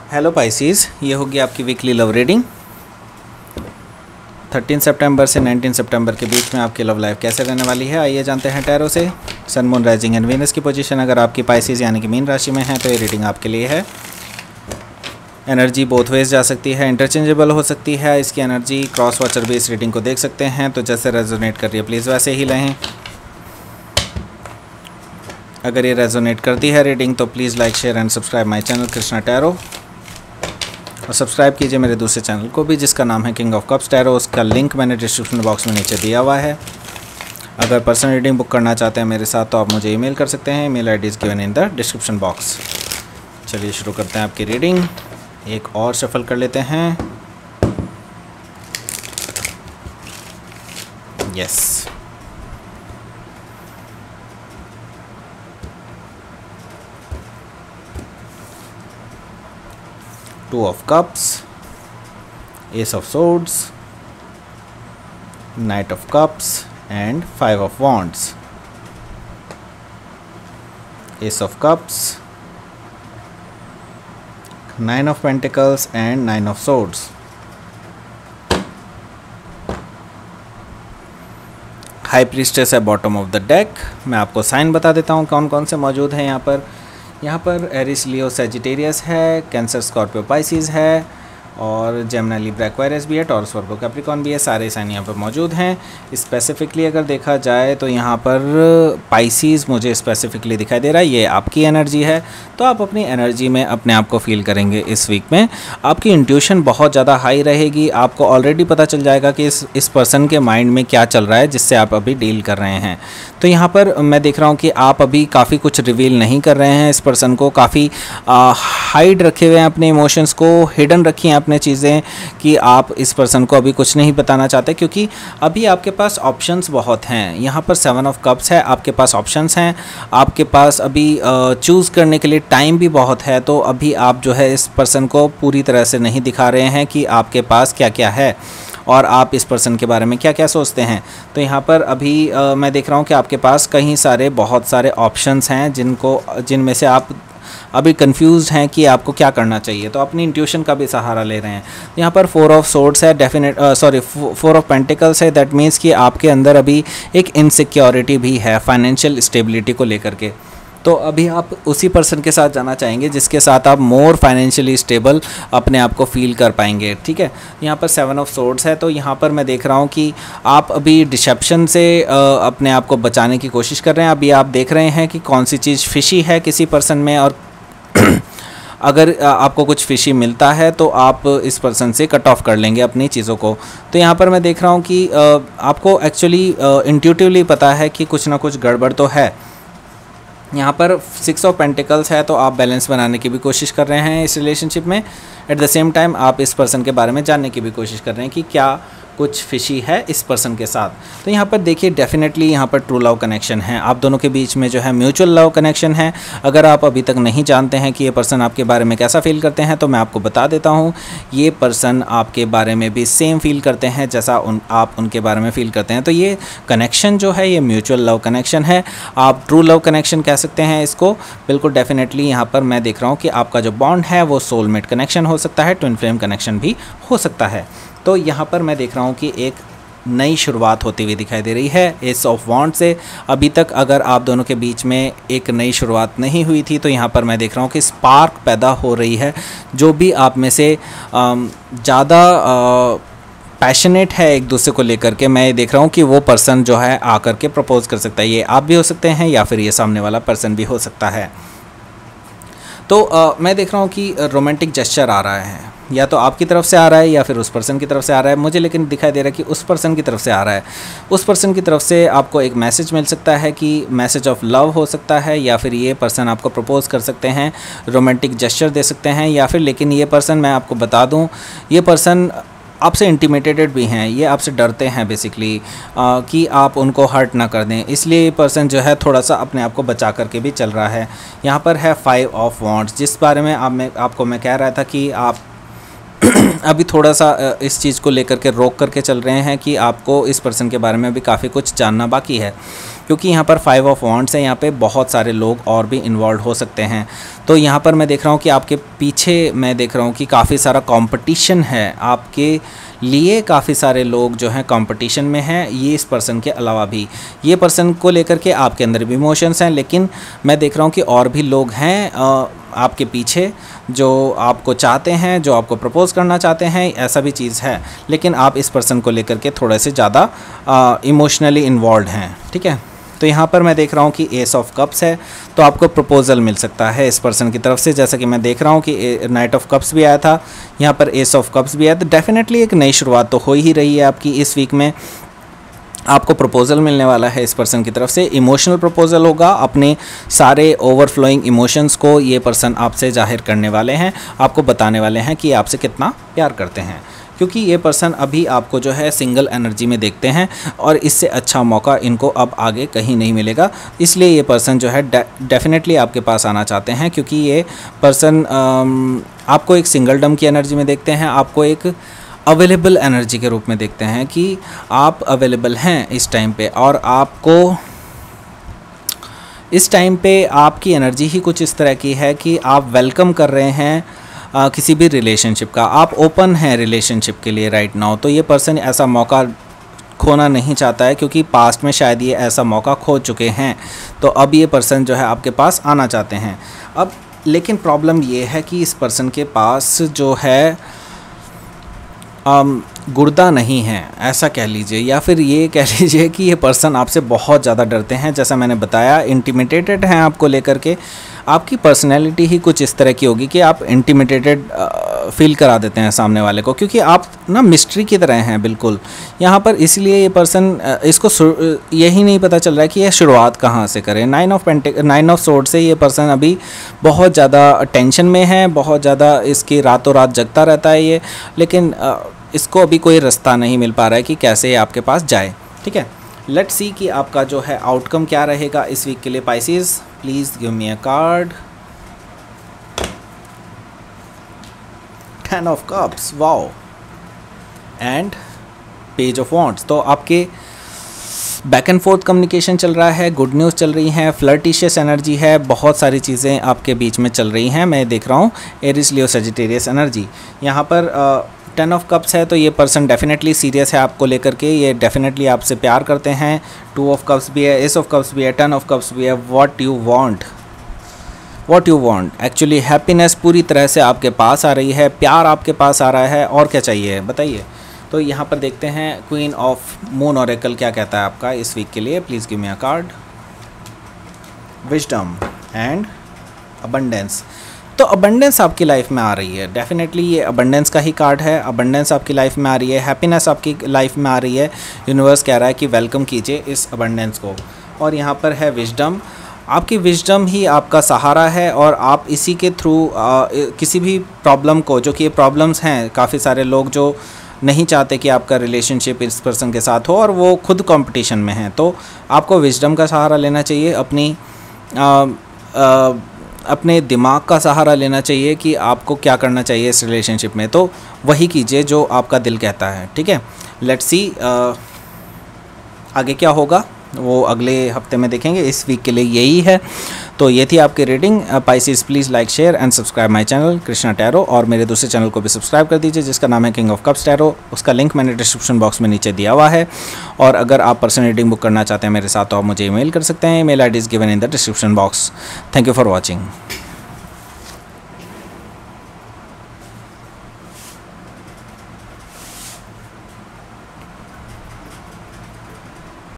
Hello Pisces, ये होगी आपकी वीकली लव रीडिंग। 13 सितंबर से 19 सितंबर के बीच में आपकी लव लाइफ कैसे रहने वाली है, आइए जानते हैं टैरो से। सन, मून, राइजिंग एंड वीनस की पोजीशन अगर आपकी पाइसीज यानी कि मीन राशि में है तो ये रीडिंग आपके लिए है। एनर्जी बोथ वेज जा सकती है, इंटरचेंजेबल हो सकती है। इसकी एनर्जी क्रॉस वॉचर भी इस रीडिंग को देख सकते हैं, तो जैसे रेजोनेट कर रही है प्लीज़ वैसे ही लें। अगर ये रेजोनेट करती है रीडिंग तो please like, share and subscribe my channel Krishna tarot, और सब्सक्राइब कीजिए मेरे दूसरे चैनल को भी जिसका नाम है किंग ऑफ कप्स टैरो। उसका लिंक मैंने डिस्क्रिप्शन बॉक्स में नीचे दिया हुआ है। अगर पर्सनल रीडिंग बुक करना चाहते हैं मेरे साथ तो आप मुझे ईमेल कर सकते हैं। Email ID is given in the description box. चलिए शुरू करते हैं आपकी रीडिंग। एक और शफल कर लेते हैं। Yes, Two of Cups, Ace of Swords, Knight of Cups and Five of Wands. Ace of Cups, Nine of Pentacles and Nine of Swords. High priestess है बॉटम ऑफ द डेक। मैं आपको sign बता देता हूँ कौन कौन से मौजूद हैं यहाँ पर एरिस, लियो, सैजिटेरियस है, कैंसर, स्कॉर्पियो, पाइसीज है, और जेमिनी, लिब्रा, एक्वेरियस भी है, टॉरस, वर्गो, कैप्रिकॉर्न भी है। सारे साइन यहाँ पर मौजूद हैं। स्पेसिफिकली अगर देखा जाए तो यहाँ पर पाइसीज मुझे स्पेसिफिकली दिखाई दे रहा है। ये आपकी एनर्जी है, तो आप अपनी एनर्जी में अपने आप को फील करेंगे। इस वीक में आपकी इंट्यूशन बहुत ज़्यादा हाई रहेगी। आपको ऑलरेडी पता चल जाएगा कि इस पर्सन के माइंड में क्या चल रहा है जिससे आप अभी डील कर रहे हैं। तो यहाँ पर मैं देख रहा हूँ कि आप अभी काफ़ी कुछ रिवील नहीं कर रहे हैं। इस पर्सन को काफ़ी हाइड रखे हुए हैं, अपने इमोशंस को हिडन रखी हैं अपने चीज़ें, कि आप इस पर्सन को अभी कुछ नहीं बताना चाहते, क्योंकि अभी आपके पास ऑप्शंस बहुत हैं। यहाँ पर 7 ऑफ कप्स है, आपके पास ऑप्शंस हैं, आपके पास अभी चूज़ करने के लिए टाइम भी बहुत है। तो अभी आप जो है इस पर्सन को पूरी तरह से नहीं दिखा रहे हैं कि आपके पास क्या क्या है और आप इस पर्सन के बारे में क्या क्या सोचते हैं। तो यहाँ पर अभी मैं देख रहा हूँ कि आपके पास बहुत सारे ऑप्शंस हैं जिनमें से आप अभी कंफ्यूज हैं कि आपको क्या करना चाहिए। तो अपनी इंट्यूशन का भी सहारा ले रहे हैं। यहाँ पर 4 ऑफ सोर्ड्स है, 4 ऑफ पेंटिकल्स है। दैट मीन्स कि आपके अंदर अभी एक इनसिक्योरिटी भी है फाइनेंशियल स्टेबिलिटी को लेकर के। तो अभी आप उसी पर्सन के साथ जाना चाहेंगे जिसके साथ आप मोर फाइनेंशियली स्टेबल अपने आप को फील कर पाएंगे। ठीक है, यहाँ पर 7 ऑफ सोर्ड्स है। तो यहाँ पर मैं देख रहा हूँ कि आप अभी डिसेप्शन से अपने आप को बचाने की कोशिश कर रहे हैं। अभी आप देख रहे हैं कि कौन सी चीज़ फिशी है किसी पर्सन में, और अगर आपको कुछ फिशी मिलता है तो आप इस पर्सन से कट ऑफ कर लेंगे अपनी चीज़ों को। तो यहाँ पर मैं देख रहा हूँ कि आपको एक्चुअली इंट्यूटिवली पता है कि कुछ ना कुछ गड़बड़ तो है। यहाँ पर 6 ऑफ पेंटिकल्स है, तो आप बैलेंस बनाने की भी कोशिश कर रहे हैं इस रिलेशनशिप में। एट द सेम टाइम आप इस पर्सन के बारे में जानने की भी कोशिश कर रहे हैं कि क्या कुछ फिशी है इस पर्सन के साथ। तो यहाँ पर देखिए डेफिनेटली यहाँ पर ट्रू लव कनेक्शन है। आप दोनों के बीच में जो है म्यूचुअल लव कनेक्शन है। अगर आप अभी तक नहीं जानते हैं कि ये पर्सन आपके बारे में कैसा फील करते हैं तो मैं आपको बता देता हूँ, ये पर्सन आपके बारे में भी सेम फील करते हैं जैसा आप उनके बारे में फ़ील करते हैं। तो ये कनेक्शन जो है ये म्यूचुअल लव कनेक्शन है। आप ट्रू लव कनेक्शन कह सकते हैं इसको। बिल्कुल डेफिनेटली यहाँ पर मैं देख रहा हूँ कि आपका जो बॉन्ड है वो सोलमेट कनेक्शन हो सकता है, ट्विन फ्लेम कनेक्शन भी हो सकता है। तो यहाँ पर मैं देख रहा हूँ कि एक नई शुरुआत होती हुई दिखाई दे रही है एस ऑफ वॉन्ड से। अभी तक अगर आप दोनों के बीच में एक नई शुरुआत नहीं हुई थी तो यहाँ पर मैं देख रहा हूँ कि स्पार्क पैदा हो रही है। जो भी आप में से ज़्यादा पैशनेट है एक दूसरे को लेकर के, मैं देख रहा हूँ कि वो पर्सन जो है आकर के प्रपोज कर सकता है। ये आप भी हो सकते हैं या फिर ये सामने वाला पर्सन भी हो सकता है। तो मैं देख रहा हूँ कि रोमांटिक जेस्चर आ रहा है, या तो आपकी तरफ से आ रहा है या फिर उस पर्सन की तरफ से आ रहा है। मुझे लेकिन दिखाई दे रहा है कि उस पर्सन की तरफ से आ रहा है। उस पर्सन की तरफ से आपको एक मैसेज मिल सकता है कि मैसेज ऑफ लव हो सकता है, या फिर ये पर्सन आपको प्रपोज कर सकते हैं, रोमांटिक जेस्चर दे सकते हैं, या फिर लेकिन ये पर्सन, मैं आपको बता दूं, ये पर्सन आपसे इंटिमिडेटेड भी हैं। ये आपसे डरते हैं बेसिकली कि आप उनको हर्ट ना कर दें, इसलिए ये पर्सन जो है थोड़ा सा अपने आप को बचा करके भी चल रहा है। यहाँ पर है 5 ऑफ वॉन्ड्स, जिस बारे में आपको मैं कह रहा था कि आप अभी थोड़ा सा इस चीज़ को लेकर के रोक करके चल रहे हैं कि आपको इस पर्सन के बारे में भी काफ़ी कुछ जानना बाकी है। क्योंकि यहाँ पर 5 ऑफ वॉन्ड्स है, यहाँ पे बहुत सारे लोग और भी इन्वॉल्व हो सकते हैं। तो यहाँ पर मैं देख रहा हूँ कि आपके पीछे मैं देख रहा हूँ कि काफ़ी सारा कंपटीशन है, आपके लिए काफ़ी सारे लोग जो हैं कंपटीशन में हैं। ये इस पर्सन के अलावा भी, ये पर्सन को लेकर के आपके अंदर भी इमोशंस हैं, लेकिन मैं देख रहा हूँ कि और भी लोग हैं आपके पीछे जो आपको चाहते हैं, जो आपको प्रपोज़ करना चाहते हैं, ऐसा भी चीज़ है। लेकिन आप इस पर्सन को लेकर के थोड़े से ज़्यादा इमोशनली इन्वॉल्व हैं, ठीक है। तो यहाँ पर मैं देख रहा हूँ कि एस ऑफ कप्स है, तो आपको प्रपोज़ल मिल सकता है इस पर्सन की तरफ से। जैसा कि मैं देख रहा हूँ कि नाइट ऑफ कप्स भी आया था, यहाँ पर एस ऑफ कप्स भी आया, तो डेफिनेटली एक नई शुरुआत तो हो ही रही है आपकी इस वीक में। आपको प्रपोज़ल मिलने वाला है इस पर्सन की तरफ से, इमोशनल प्रपोज़ल होगा। अपने सारे ओवरफ्लोइंग इमोशंस को ये पर्सन आपसे जाहिर करने वाले हैं, आपको बताने वाले हैं कि आपसे कितना प्यार करते हैं, क्योंकि ये पर्सन अभी आपको जो है सिंगल एनर्जी में देखते हैं और इससे अच्छा मौका इनको अब आगे कहीं नहीं मिलेगा। इसलिए ये पर्सन जो है डेफिनेटली आपके पास आना चाहते हैं, क्योंकि ये पर्सन आपको एक सिंगलडम की एनर्जी में देखते हैं, आपको एक अवेलेबल एनर्जी के रूप में देखते हैं कि आप अवेलेबल हैं इस टाइम पे, और आपको इस टाइम पे आपकी एनर्जी ही कुछ इस तरह की है कि आप वेलकम कर रहे हैं किसी भी रिलेशनशिप का, आप ओपन हैं रिलेशनशिप के लिए राइट नाउ। तो ये पर्सन ऐसा मौका खोना नहीं चाहता है, क्योंकि पास्ट में शायद ये ऐसा मौका खो चुके हैं, तो अब ये पर्सन जो है आपके पास आना चाहते हैं। अब लेकिन प्रॉब्लम ये है कि इस पर्सन के पास जो है गुर्दा नहीं है, ऐसा कह लीजिए, या फिर ये कह लीजिए कि ये पर्सन आपसे बहुत ज़्यादा डरते हैं। जैसा मैंने बताया, इंटिमिडेटेड हैं आपको लेकर के। आपकी पर्सनैलिटी ही कुछ इस तरह की होगी कि आप इंटिमिडेटेड फील करा देते हैं सामने वाले को, क्योंकि आप ना मिस्ट्री की तरह हैं बिल्कुल यहाँ पर। इसलिए ये पर्सन इसको यही नहीं पता चल रहा है कि यह शुरुआत कहाँ से करें। 9 ऑफ सोर्ड से ये पर्सन अभी बहुत ज़्यादा टेंशन में है, बहुत ज़्यादा इसकी रातों रात जगता रहता है ये, लेकिन इसको अभी कोई रास्ता नहीं मिल पा रहा है कि कैसे ये आपके पास जाए, ठीक है। लेट्स सी कि आपका जो है आउटकम क्या रहेगा इस वीक के लिए Pisces. Please give me a card. 10 of cups, wow, and page of wands. तो आपके बैक एंड फोर्थ कम्युनिकेशन चल रहा है, गुड न्यूज़ चल रही हैं, फ्लर्टिशियस एनर्जी है, बहुत सारी चीज़ें आपके बीच में चल रही हैं। मैं देख रहा हूँ एरिस लियो सजिटेरियस एनर्जी। यहाँ पर 10 ऑफ कप्स है, तो ये पर्सन डेफिनेटली सीरियस है आपको लेकर के, ये डेफिनेटली आपसे प्यार करते हैं। 2 ऑफ कप्स भी है, एस ऑफ कप्स भी है, 10 ऑफ कप्स भी है। What you want actually, happiness पूरी तरह से आपके पास आ रही है, प्यार आपके पास आ रहा है, और क्या चाहिए बताइए। तो यहाँ पर देखते हैं क्वीन ऑफ मून ऑरेकल क्या कहता है आपका इस वीक के लिए। Please give me a card. Wisdom and abundance. तो अबंडेंस आपकी लाइफ में आ रही है, डेफिनेटली ये अबंडेंस का ही कार्ड है। अबंडेंस आपकी लाइफ में आ रही है, हैप्पीनेस आपकी लाइफ में आ रही है। यूनिवर्स कह रहा है कि वेलकम कीजिए इस अबंडेंस को। और यहाँ पर है विजडम, आपकी विजडम ही आपका सहारा है, और आप इसी के थ्रू किसी भी प्रॉब्लम को, जो कि ये प्रॉब्लम्स हैं, काफ़ी सारे लोग जो नहीं चाहते कि आपका रिलेशनशिप इस पर्सन के साथ हो और वो खुद कंपटीशन में हैं, तो आपको विजडम का सहारा लेना चाहिए, अपने दिमाग का सहारा लेना चाहिए कि आपको क्या करना चाहिए इस रिलेशनशिप में। तो वही कीजिए जो आपका दिल कहता है, ठीक है। लेट्स सी आगे क्या होगा, वो अगले हफ्ते में देखेंगे। इस वीक के लिए यही है। तो ये थी आपकी reading. Pisces please like, share and subscribe my channel Krishna tarot, और मेरे दूसरे चैनल को भी सब्सक्राइब कर दीजिए जिसका नाम है किंग ऑफ कप्स टैरो। उसका लिंक मैंने डिस्क्रिप्शन बॉक्स में नीचे दिया हुआ है। और अगर आप पर्सनल रीडिंग बुक करना चाहते हैं मेरे साथ, तो आप मुझे ईमेल कर सकते हैं। Email ID is given in the description box. Thank you for watching.